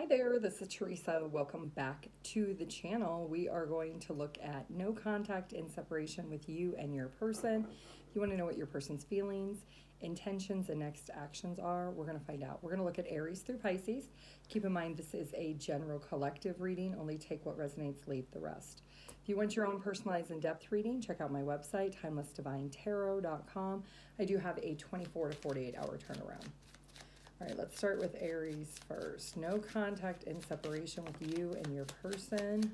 Hi there, this is Teresa. Welcome back to the channel. We are going to look at no contact and separation with you and your person. If you want to know what your person's feelings, intentions, and next actions are, we're going to find out. We're going to look at Aries through Pisces. Keep in mind this is a general collective reading. Only take what resonates, leave the rest. If you want your own personalized in-depth reading, check out my website, TimelessDivineTarot.com. I do have a 24 to 48 hour turnaround. All right, let's start with Aries first. No contact and separation with you and your person.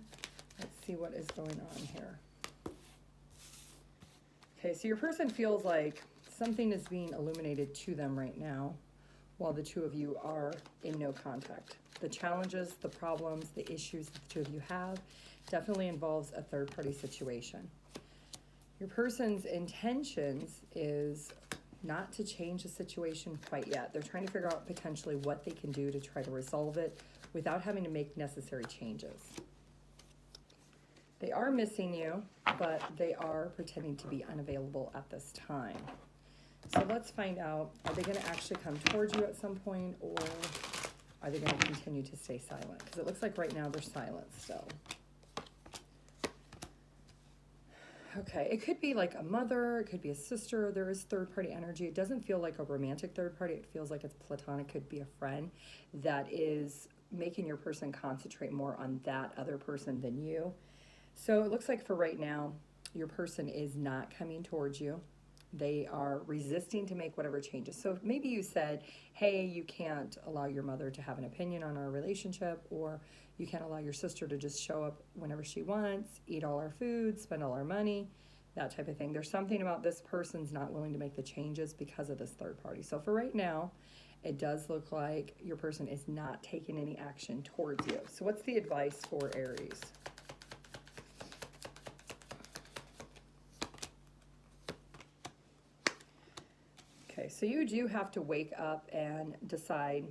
Let's see what is going on here. Okay, so your person feels like something is being illuminated to them right now while the two of you are in no contact. The challenges, the problems, the issues that the two of you have definitely involves a third-party situation. Your person's intentions is not to change the situation quite yet. They're trying to figure out potentially what they can do to try to resolve it without having to make necessary changes. They are missing you, but they are pretending to be unavailable at this time. So let's find out, are they going to actually come towards you at some point, or are they going to continue to stay silent? Because it looks like right now they're silent still. Okay, it could be like a mother, it could be a sister, there is third-party energy. It doesn't feel like a romantic third party, it feels like it's platonic, could be a friend that is making your person concentrate more on that other person than you. So it looks like for right now, your person is not coming towards you. They are resisting to make whatever changes. So maybe you said, hey, you can't allow your mother to have an opinion on our relationship, or you can't allow your sister to just show up whenever she wants, eat all our food, spend all our money, that type of thing. There's something about this person's not willing to make the changes because of this third party. So for right now, it does look like your person is not taking any action towards you. So what's the advice for Aries? Okay, so you do have to wake up and decide,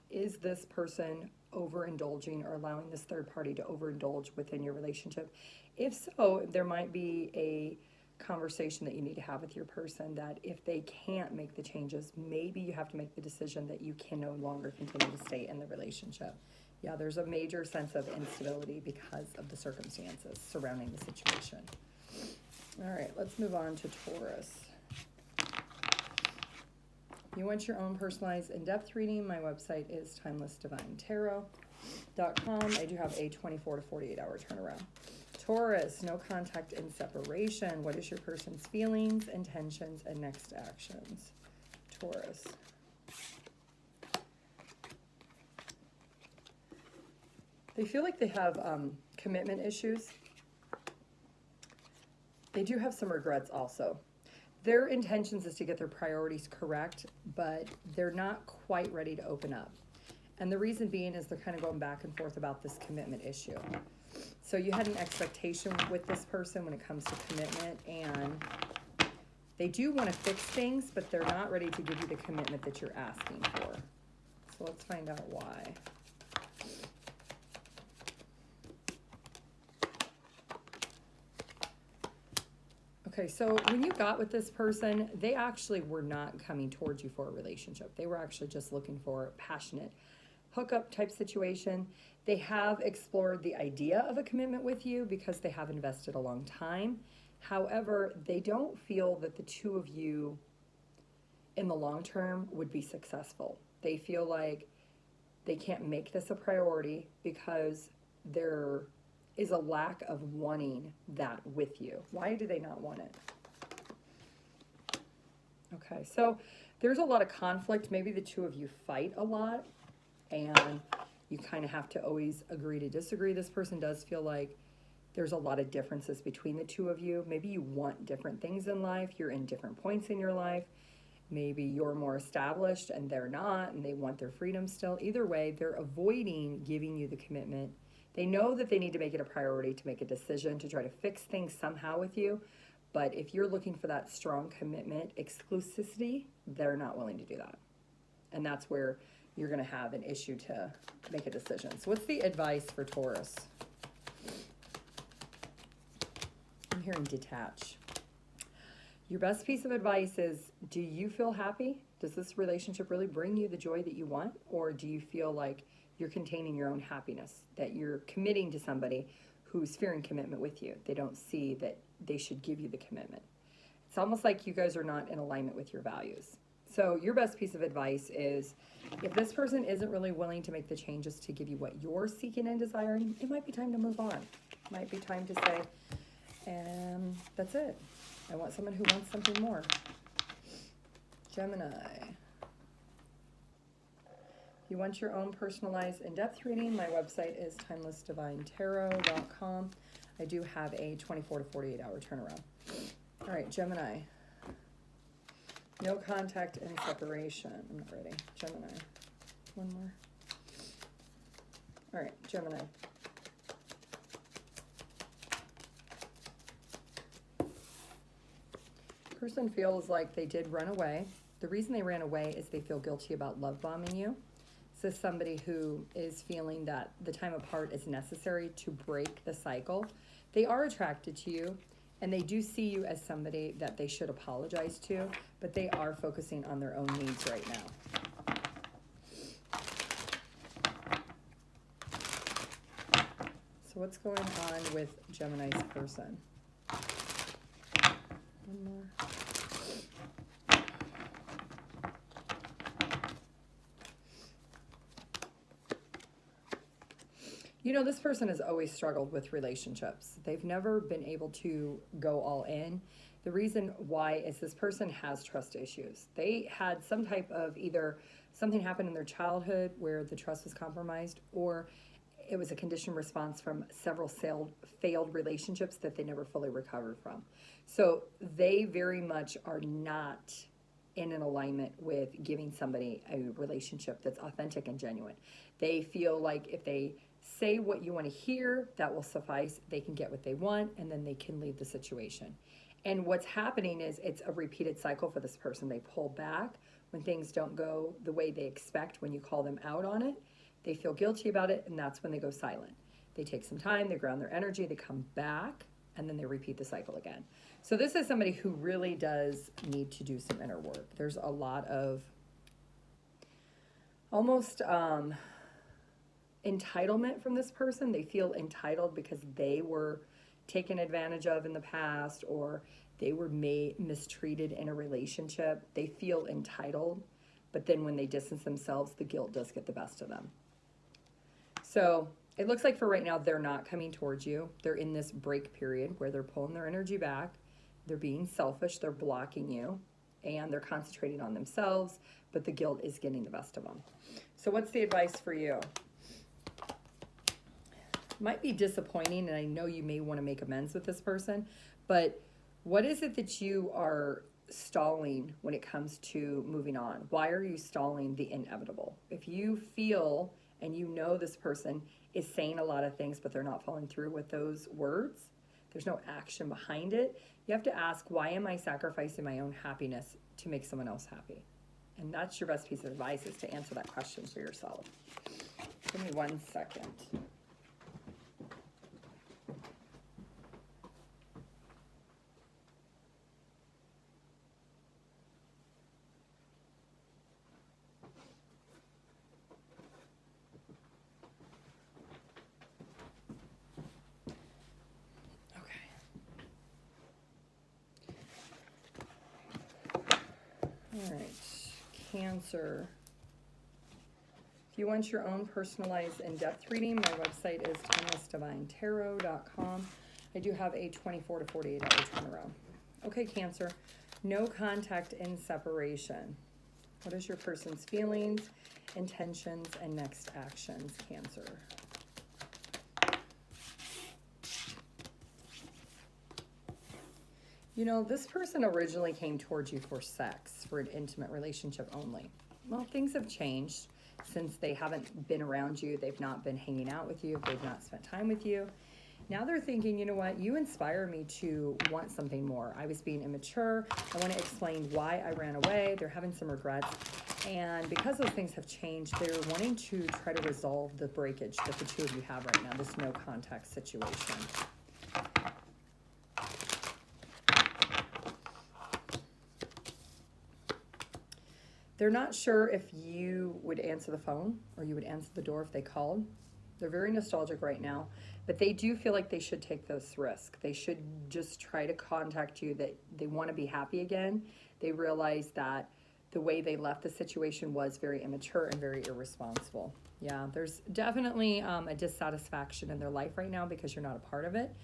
is this person overindulging or allowing this third party to overindulge within your relationship? If so, there might be a conversation that you need to have with your person that if they can't make the changes, maybe you have to make the decision that you can no longer continue to stay in the relationship. Yeah, there's a major sense of instability because of the circumstances surrounding the situation. All right, let's move on to Taurus. If you want your own personalized in-depth reading, my website is TimelessDivineTarot.com. I do have a 24 to 48 hour turnaround. Taurus, no contact and separation. What is your person's feelings, intentions, and next actions? Taurus. They feel like they have commitment issues. They do have some regrets also. Their intentions is to get their priorities correct, but they're not quite ready to open up. And the reason being is they're kind of going back and forth about this commitment issue. So you had an expectation with this person when it comes to commitment, and they do want to fix things, but they're not ready to give you the commitment that you're asking for. So let's find out why. Okay, so when you got with this person, they actually were not coming towards you for a relationship. They were actually just looking for a passionate hookup type situation. They have explored the idea of a commitment with you because they have invested a long time. However, they don't feel that the two of you in the long term would be successful. They feel like they can't make this a priority because there is a lack of wanting that with you. Why do they not want it? Okay, so there's a lot of conflict. Maybe the two of you fight a lot and you kind of have to always agree to disagree. This person does feel like there's a lot of differences between the two of you. Maybe you want different things in life. You're in different points in your life. Maybe you're more established and they're not, and they want their freedom still. Either way, they're avoiding giving you the commitment. They know that they need to make it a priority to make a decision to try to fix things somehow with you. But if you're looking for that strong commitment, exclusivity, they're not willing to do that. And that's where you're going to have an issue to make a decision. So what's the advice for Taurus? I'm hearing detach. Your best piece of advice is, do you feel happy? Does this relationship really bring you the joy that you want? Or do you feel like you're containing your own happiness, that you're committing to somebody who's fearing commitment with you? They don't see that they should give you the commitment. It's almost like you guys are not in alignment with your values. So your best piece of advice is, if this person isn't really willing to make the changes to give you what you're seeking and desiring, it might be time to move on. It might be time to say, that's it. I want someone who wants something more. Gemini. If you want your own personalized in-depth reading, my website is TimelessDivineTarot.com. I do have a 24 to 48 hour turnaround. All right, Gemini. No contact and separation. I'm not ready. Gemini. One more. All right, Gemini. Person feels like they did run away. The reason they ran away is they feel guilty about love bombing you. This is somebody who is feeling that the time apart is necessary to break the cycle. They are attracted to you, and they do see you as somebody that they should apologize to, but they are focusing on their own needs right now. So what's going on with Gemini's person? One more. You know, this person has always struggled with relationships. They've never been able to go all in. The reason why is this person has trust issues. They had some type of, either something happened in their childhood where the trust was compromised, or it was a conditioned response from several failed relationships that they never fully recovered from. So they very much are not in an alignment with giving somebody a relationship that's authentic and genuine. They feel like if they say what you want to hear, that will suffice. They can get what they want, and then they can leave the situation. And what's happening is it's a repeated cycle for this person. They pull back when things don't go the way they expect when you call them out on it. They feel guilty about it, and that's when they go silent. They take some time, they ground their energy, they come back, and then they repeat the cycle again. So this is somebody who really does need to do some inner work. There's a lot of almost entitlement from this person. They feel entitled because they were taken advantage of in the past, or they were mistreated in a relationship. They feel entitled, but then when they distance themselves, the guilt does get the best of them. So it looks like for right now, they're not coming towards you. They're in this break period where they're pulling their energy back. They're being selfish. They're blocking you, and they're concentrating on themselves, but the guilt is getting the best of them. So what's the advice for you? Might be disappointing, and I know you may want to make amends with this person, but what is it that you are stalling when it comes to moving on? Why are you stalling the inevitable? If you feel and you know this person is saying a lot of things, but they're not following through with those words, there's no action behind it, you have to ask, why am I sacrificing my own happiness to make someone else happy? And that's your best piece of advice, is to answer that question for yourself. Give me 1 second. All right, Cancer. If you want your own personalized in-depth reading, my website is TimelessDivineTarot.com. I do have a 24 to 48 hour turnaround. Okay, Cancer, no contact and separation. What is your person's feelings, intentions, and next actions, Cancer? You know, this person originally came towards you for sex, for an intimate relationship only. Well, things have changed since they haven't been around you. They've not been hanging out with you. They've not spent time with you. Now they're thinking, you know what, you inspire me to want something more. I was being immature. I want to explain why I ran away. They're having some regrets. And because those things have changed, they're wanting to try to resolve the breakage that the two of you have right now, this no contact situation. They're not sure if you would answer the phone or you would answer the door if they called. They're very nostalgic right now, but they do feel like they should take this risk. They should just try to contact you, that they want to be happy again. They realize that the way they left the situation was very immature and very irresponsible. Yeah, there's definitely a dissatisfaction in their life right now because you're not a part of it,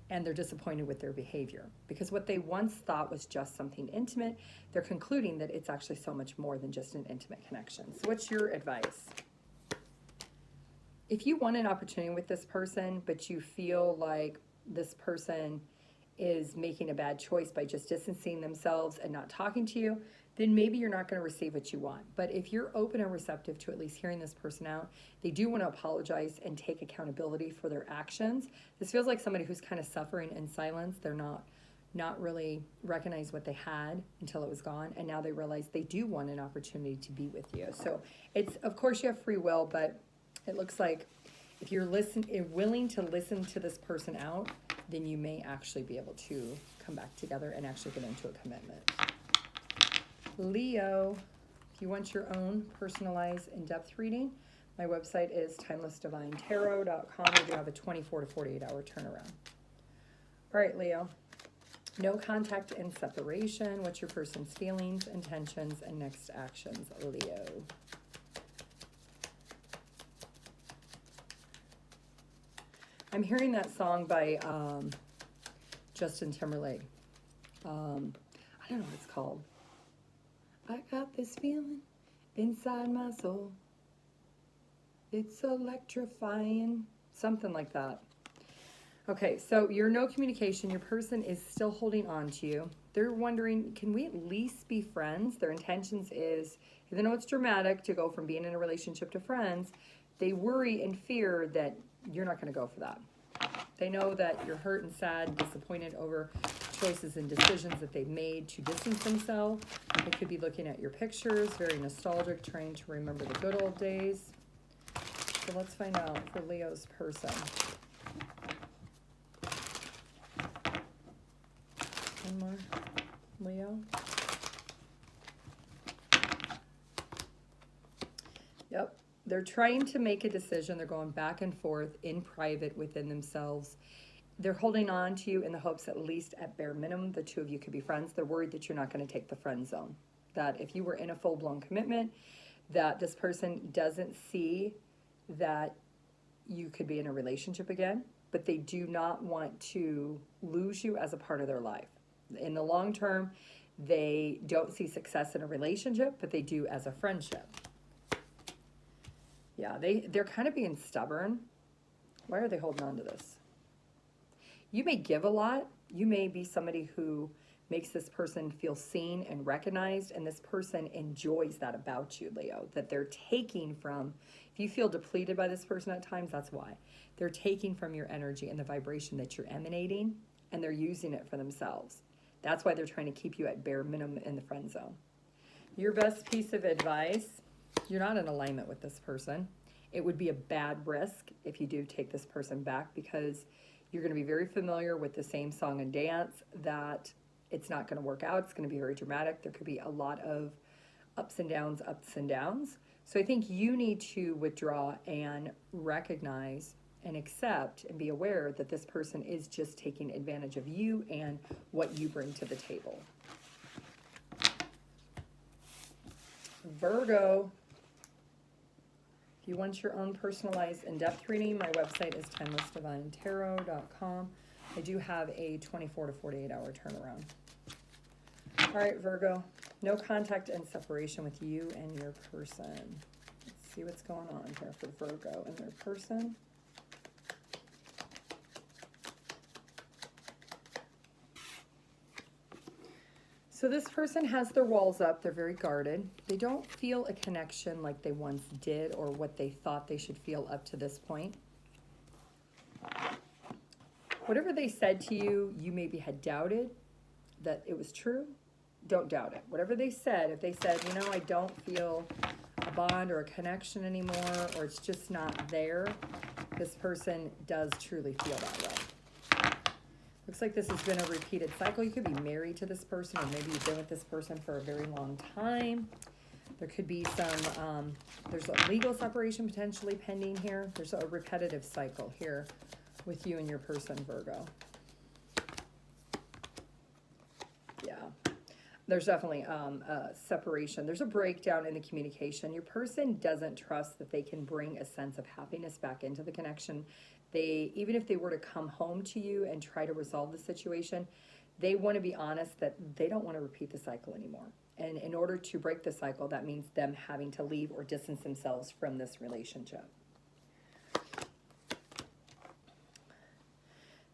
and they're disappointed with their behavior. Because what they once thought was just something intimate, they're concluding that it's actually so much more than just an intimate connection. So what's your advice? If you want an opportunity with this person, but you feel like this person is making a bad choice by just distancing themselves and not talking to you, then maybe you're not going to receive what you want. But if you're open and receptive to at least hearing this person out, they do want to apologize and take accountability for their actions. This feels like somebody who's kind of suffering in silence. They're not really recognize what they had until it was gone, and now they realize they do want an opportunity to be with you. So it's, of course, you have free will, but it looks like if you're willing to listen to this person out, then you may actually be able to come back together and actually get into a commitment. Leo, if you want your own personalized in-depth reading, my website is TimelessDivineTarot.com. We do have a 24 to 48 hour turnaround. All right, Leo. No contact and separation. What's your person's feelings, intentions, and next actions, Leo? I'm hearing that song by Justin Timberlake. I don't know what it's called. I got this feeling inside my soul. It's electrifying. Something like that. Okay, so you're no communication. Your person is still holding on to you. They're wondering, can we at least be friends? Their intentions is, even though it's dramatic to go from being in a relationship to friends, they worry and fear that you're not going to go for that. They know that you're hurt and sad, disappointed over choices and decisions that they've made to distance themselves. They could be looking at your pictures, very nostalgic, trying to remember the good old days. So let's find out for Leo's person. One more, Leo. Yep. They're trying to make a decision. They're going back and forth in private within themselves. They're holding on to you in the hopes that at least at bare minimum, the two of you could be friends. They're worried that you're not going to take the friend zone. That if you were in a full-blown commitment, that this person doesn't see that you could be in a relationship again, but they do not want to lose you as a part of their life. In the long term, they don't see success in a relationship, but they do as a friendship. Yeah, they're kind of being stubborn. Why are they holding on to this? You may give a lot. You may be somebody who makes this person feel seen and recognized, and this person enjoys that about you, Leo, that they're taking from. If you feel depleted by this person at times, that's why. They're taking from your energy and the vibration that you're emanating, and they're using it for themselves. That's why they're trying to keep you at bare minimum in the friend zone. Your best piece of advice: you're not in alignment with this person. It would be a bad risk if you do take this person back, because you're going to be very familiar with the same song and dance, that it's not going to work out. It's going to be very dramatic. There could be a lot of ups and downs, ups and downs. So I think you need to withdraw and recognize and accept and be aware that this person is just taking advantage of you and what you bring to the table. Virgo, if you want your own personalized in-depth reading, my website is TimelessDivineTarot.com. I do have a 24 to 48 hour turnaround. All right, Virgo, no contact and separation with you and your person. Let's see what's going on here for Virgo and their person. So this person has their walls up. They're very guarded. They don't feel a connection like they once did or what they thought they should feel up to this point. Whatever they said to you, you maybe had doubted that it was true. Don't doubt it. Whatever they said, if they said, you know, I don't feel a bond or a connection anymore, or it's just not there, this person does truly feel that way. Looks like this has been a repeated cycle. You could be married to this person, or maybe you've been with this person for a very long time. There could be some, there's a legal separation potentially pending here. There's a repetitive cycle here with you and your person, Virgo. Yeah. There's definitely a separation. There's a breakdown in the communication. Your person doesn't trust that they can bring a sense of happiness back into the connection. Even if they were to come home to you and try to resolve the situation, they want to be honest that they don't want to repeat the cycle anymore. And in order to break the cycle, that means them having to leave or distance themselves from this relationship.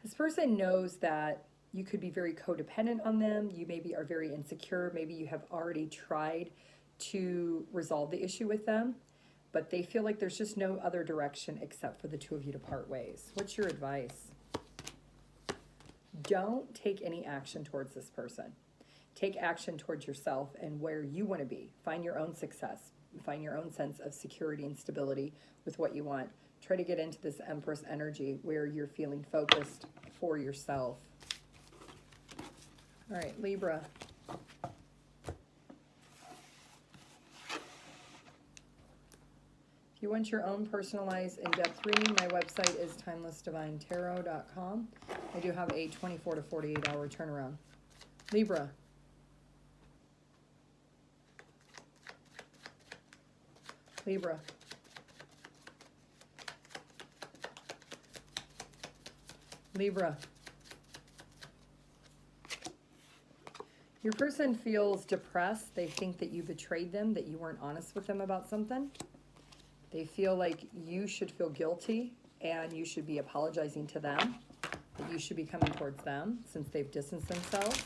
This person knows that you could be very codependent on them. You maybe are very insecure. Maybe you have already tried to resolve the issue with them, but they feel like there's just no other direction except for the two of you to part ways. What's your advice? Don't take any action towards this person. Take action towards yourself and where you want to be. Find your own success. Find your own sense of security and stability with what you want. Try to get into this Empress energy where you're feeling focused for yourself. All right, Libra. If you want your own personalized in-depth reading, my website is TimelessDivineTarot.com. I do have a 24 to 48 hour turnaround. Libra. Libra. Libra. Your person feels depressed. They think that you betrayed them, that you weren't honest with them about something. They feel like you should feel guilty and you should be apologizing to them, that you should be coming towards them since they've distanced themselves.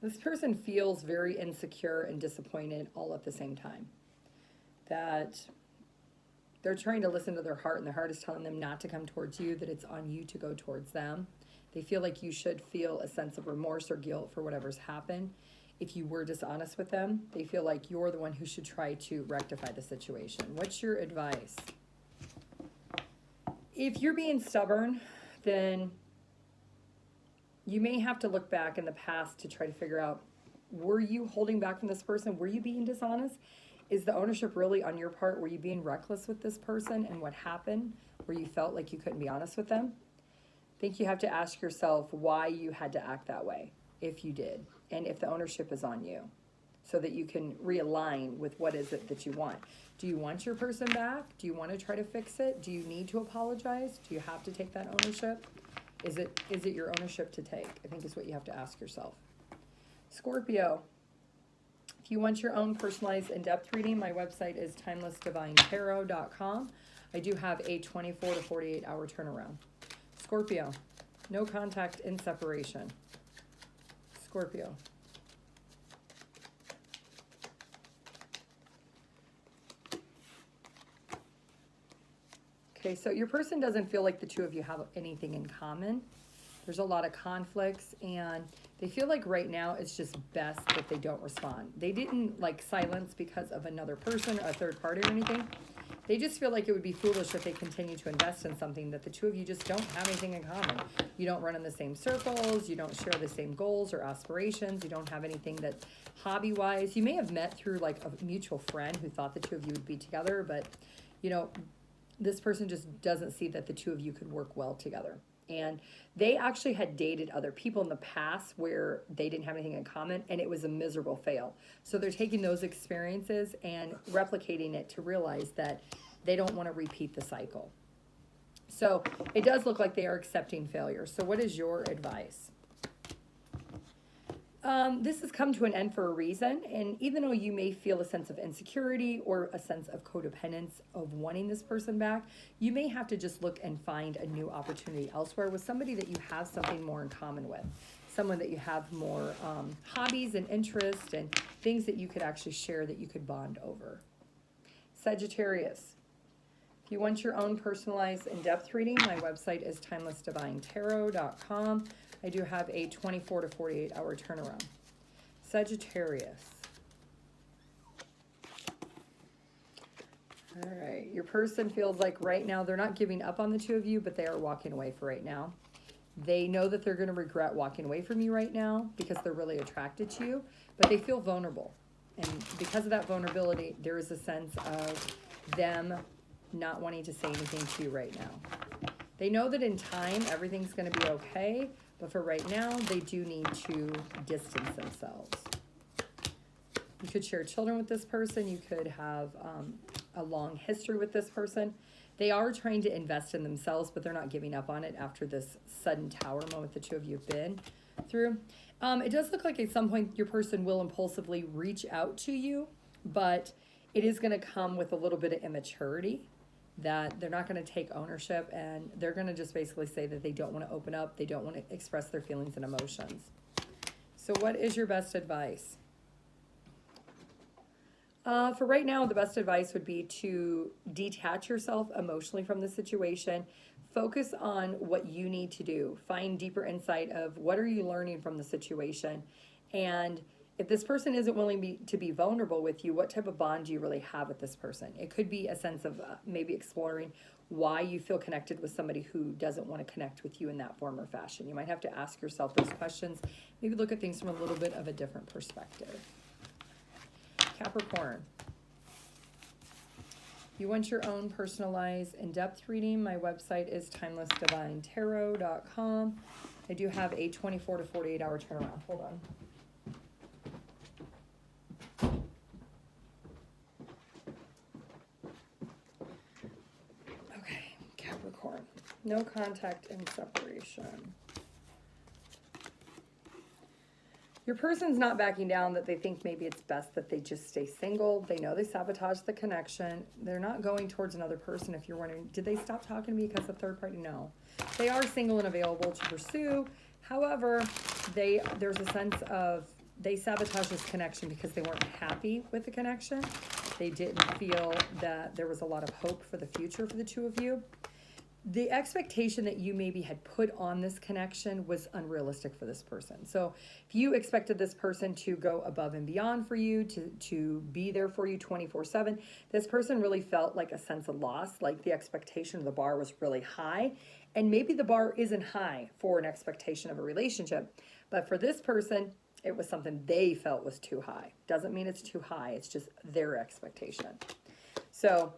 This person feels very insecure and disappointed all at the same time. That they're trying to listen to their heart, and their heart is telling them not to come towards you, that it's on you to go towards them. They feel like you should feel a sense of remorse or guilt for whatever's happened. If you were dishonest with them, they feel like you're the one who should try to rectify the situation. What's your advice? If you're being stubborn, then you may have to look back in the past to try to figure out, were you holding back from this person? Were you being dishonest? Is the ownership really on your part? Were you being reckless with this person and what happened where you felt like you couldn't be honest with them? I think you have to ask yourself why you had to act that way, if you did, and if the ownership is on you, so that you can realign with what is it that you want. Do you want your person back? Do you want to try to fix it? Do you need to apologize? Do you have to take that ownership? Is it your ownership to take? I think is what you have to ask yourself. Scorpio, if you want your own personalized in-depth reading, my website is TimelessDivineTarot.com. I do have a 24 to 48 hour turnaround. Scorpio, no contact in separation. Scorpio. Okay, so your person doesn't feel like the two of you have anything in common. There's a lot of conflicts, and they feel like right now it's just best that they don't respond. They didn't like silence because of another person or a third party or anything. They just feel like it would be foolish if they continue to invest in something that the two of you just don't have anything in common. You don't run in the same circles. You don't share the same goals or aspirations. You don't have anything that hobby-wise. You may have met through like a mutual friend who thought the two of you would be together, but you know, this person just doesn't see that the two of you could work well together. And they actually had dated other people in the past where they didn't have anything in common, and it was a miserable fail. So they're taking those experiences and replicating it to realize that they don't want to repeat the cycle. So it does look like they are accepting failure. So what is your advice? This has come to an end for a reason, and even though you may feel a sense of insecurity or a sense of codependence of wanting this person back, you may have to just look and find a new opportunity elsewhere with somebody that you have something more in common with, someone that you have more hobbies and interests and things that you could actually share, that you could bond over. Sagittarius, If you want your own personalized in-depth reading, my website is TimelessDivineTarot.com. I do have a 24 to 48 hour turnaround. Sagittarius. All right, your person feels like right now they're not giving up on the two of you, but they are walking away for right now. They know that they're going to regret walking away from you right now because they're really attracted to you, but they feel vulnerable. And because of that vulnerability, there is a sense of them not wanting to say anything to you right now. They know that in time, everything's going to be okay, but for right now, they do need to distance themselves. You could share children with this person. You could have a long history with this person. They are trying to invest in themselves, but they're not giving up on it after this sudden tower moment the two of you have been through. It does look like at some point your person will impulsively reach out to you, but it is going to come with a little bit of immaturity, that they're not going to take ownership, and they're going to just basically say that they don't want to open up, they don't want to express their feelings and emotions. So what is your best advice? For right now, the best advice would be to detach yourself emotionally from the situation. Focus on what you need to do. Find deeper insight of what are you learning from the situation. And if this person isn't willing to be vulnerable with you, what type of bond do you really have with this person? It could be a sense of maybe exploring why you feel connected with somebody who doesn't want to connect with you in that form or fashion. You might have to ask yourself those questions. Maybe look at things from a little bit of a different perspective. Capricorn. You want your own personalized in-depth reading, my website is TimelessDivineTarot.com. I do have a 24 to 48 hour turnaround. Hold on. Okay, Capricorn. No contact and separation. Your person's not backing down, that they think maybe it's best that they just stay single. They know they sabotaged the connection. They're not going towards another person. If you're wondering, did they stop talking to me because of third party? No. They are single and available to pursue. However, there's a sense of they sabotaged this connection because they weren't happy with the connection. They didn't feel that there was a lot of hope for the future for the two of you. The expectation that you maybe had put on this connection was unrealistic for this person. So if you expected this person to go above and beyond for you, to be there for you 24/7, this person really felt like a sense of loss, like the expectation of the bar was really high. And maybe the bar isn't high for an expectation of a relationship, but for this person, it was something they felt was too high. Doesn't mean it's too high, it's just their expectation. So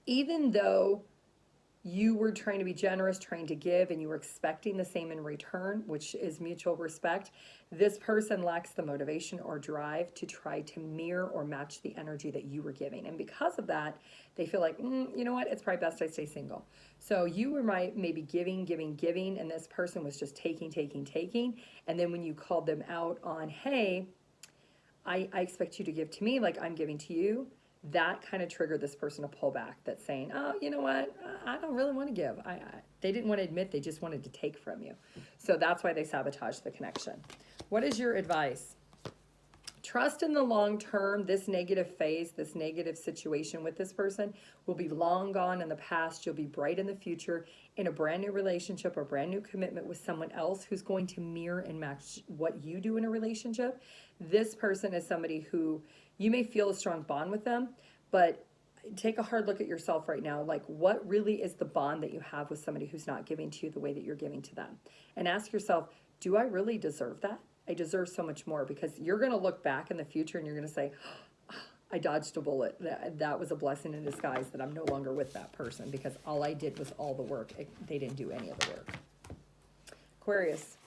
even though you were trying to be generous, trying to give, and you were expecting the same in return, which is mutual respect, this person lacks the motivation or drive to try to mirror or match the energy that you were giving. And because of that, they feel like, you know what, it's probably best I stay single. So you were maybe giving, and this person was just taking. And then when you called them out on, hey, I expect you to give to me like I'm giving to you, that kind of triggered this person to pull back. That's saying, oh, you know what, I don't really want to give. They didn't want to admit, they just wanted to take from you. So that's why they sabotaged the connection. What is your advice? Trust in the long term. This negative phase, this negative situation with this person will be long gone in the past. You'll be bright in the future in a brand new relationship or brand new commitment with someone else who's going to mirror and match what you do in a relationship. This person is somebody who you may feel a strong bond with them, but take a hard look at yourself right now. Like, what really is the bond that you have with somebody who's not giving to you the way that you're giving to them? And ask yourself, do I really deserve that? I deserve so much more, because you're going to look back in the future and you're going to say, oh, I dodged a bullet. That was a blessing in disguise that I'm no longer with that person, because all I did was all the work. They didn't do any of the work. Aquarius.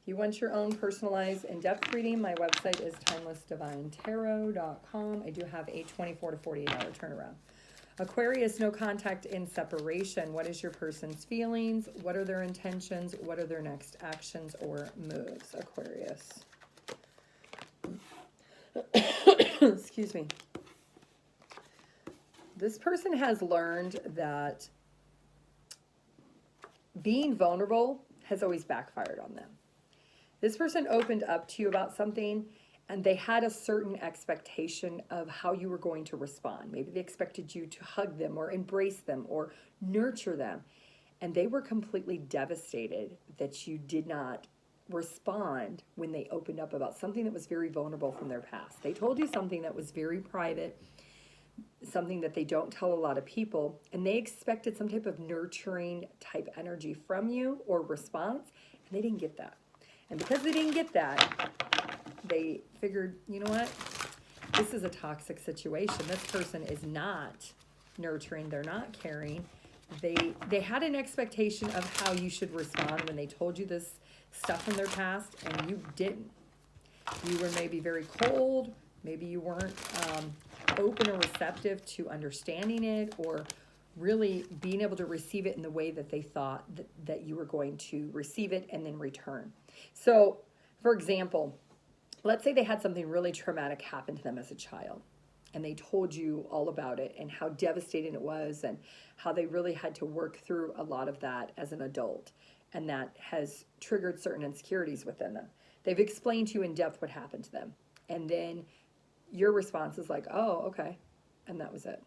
If you want your own personalized in-depth reading, my website is TimelessDivineTarot.com. I do have a 24 to 48 hour turnaround. Aquarius, no contact in separation. What is your person's feelings? What are their intentions? What are their next actions or moves? Aquarius. Excuse me. This person has learned that being vulnerable has always backfired on them. This person opened up to you about something, and they had a certain expectation of how you were going to respond. Maybe they expected you to hug them or embrace them or nurture them. And they were completely devastated that you did not respond when they opened up about something that was very vulnerable from their past. They told you something that was very private, something that they don't tell a lot of people, and they expected some type of nurturing type energy from you or response, and they didn't get that. And because they didn't get that, they figured, you know what? This is a toxic situation. This person is not nurturing. They're not caring. They had an expectation of how you should respond when they told you this stuff in their past, and you didn't. You were maybe very cold. Maybe you weren't open or receptive to understanding it or really being able to receive it in the way that they thought that you were going to receive it and then return. So, for example, let's say they had something really traumatic happen to them as a child, and they told you all about it and how devastating it was and how they really had to work through a lot of that as an adult, and that has triggered certain insecurities within them. They've explained to you in depth what happened to them, and then your response is like, oh, okay, and that was it.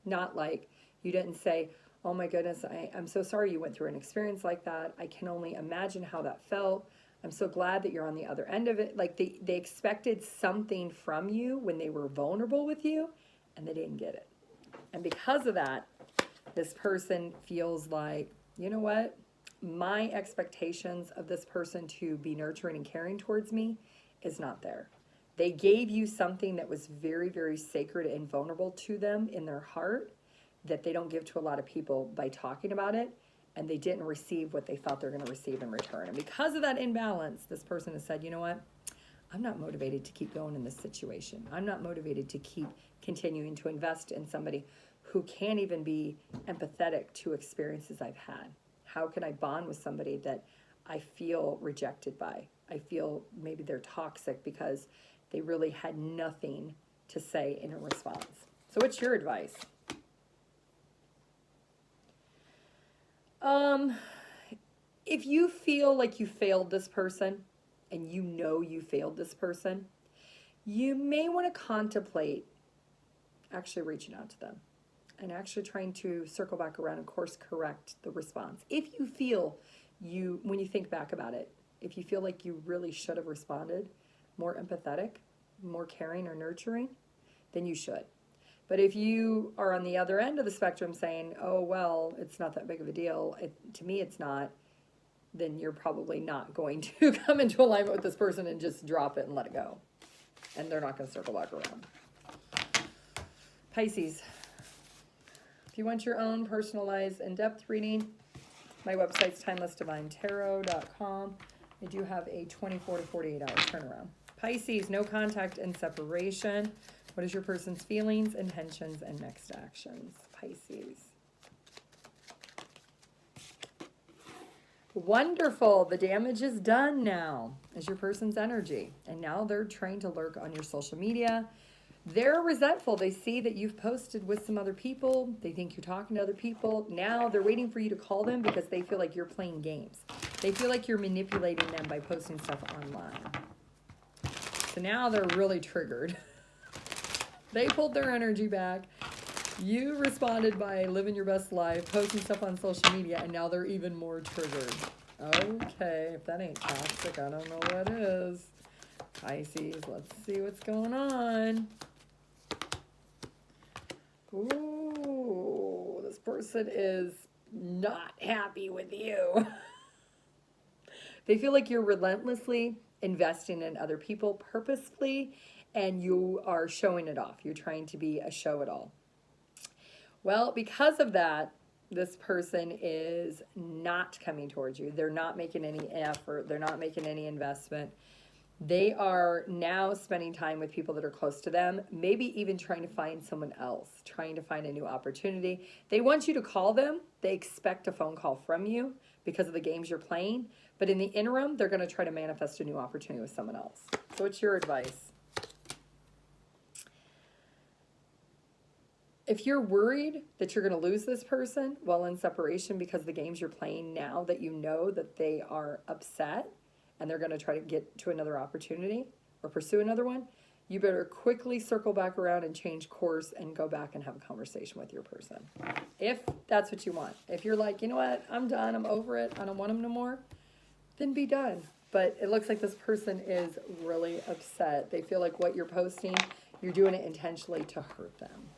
Not like you didn't say, oh my goodness, I'm so sorry you went through an experience like that. I can only imagine how that felt. I'm so glad that you're on the other end of it. Like they expected something from you when they were vulnerable with you, and they didn't get it. And because of that, this person feels like, you know what? My expectations of this person to be nurturing and caring towards me is not there. They gave you something that was very, very sacred and vulnerable to them in their heart that they don't give to a lot of people by talking about it, and they didn't receive what they thought they're going to receive in return. And because of that imbalance, this person has said, you know what? I'm not motivated to keep going in this situation. I'm not motivated to keep continuing to invest in somebody who can't even be empathetic to experiences I've had. How can I bond with somebody that I feel rejected by? I feel maybe they're toxic because they really had nothing to say in a response. So what's your advice? If you feel like you failed this person and you know you failed this person, you may want to contemplate actually reaching out to them and actually trying to circle back around and course correct the response. If you feel when you think back about it, if you feel like you really should have responded more empathetic, more caring or nurturing, then you should. But if you are on the other end of the spectrum saying, oh, well, it's not that big of a deal, to me it's not, then you're probably not going to come into alignment with this person and just drop it and let it go. And they're not going to circle back around. Pisces, if you want your own personalized in-depth reading, my website's TimelessDivineTarot.com. I do have a 24 to 48 hour turnaround. Pisces, no contact and separation. What is your person's feelings, intentions, and next actions? Pisces. Wonderful. The damage is done now as your person's energy. And now they're trying to lurk on your social media. They're resentful. They see that you've posted with some other people. They think you're talking to other people. Now they're waiting for you to call them because they feel like you're playing games. They feel like you're manipulating them by posting stuff online. So now they're really triggered. They pulled their energy back. You responded by living your best life, posting stuff on social media, and now they're even more triggered. Okay, if that ain't toxic, I don't know what is. Pisces, let's see what's going on. Ooh, this person is not happy with you. They feel like you're relentlessly investing in other people purposefully, and you are showing it off. You're trying to be a show-it-all. Well, because of that, this person is not coming towards you. They're not making any effort. They're not making any investment. They are now spending time with people that are close to them, maybe even trying to find someone else, trying to find a new opportunity. They want you to call them. They expect a phone call from you because of the games you're playing. But in the interim, they're going to try to manifest a new opportunity with someone else. So what's your advice? If you're worried that you're going to lose this person while in separation because of the games you're playing now that you know that they are upset and they're going to try to get to another opportunity, or pursue another one, you better quickly circle back around and change course and go back and have a conversation with your person. If that's what you want. If you're like, you know what, I'm done, I'm over it, I don't want them no more, then be done. But it looks like this person is really upset. They feel like what you're posting, you're doing it intentionally to hurt them.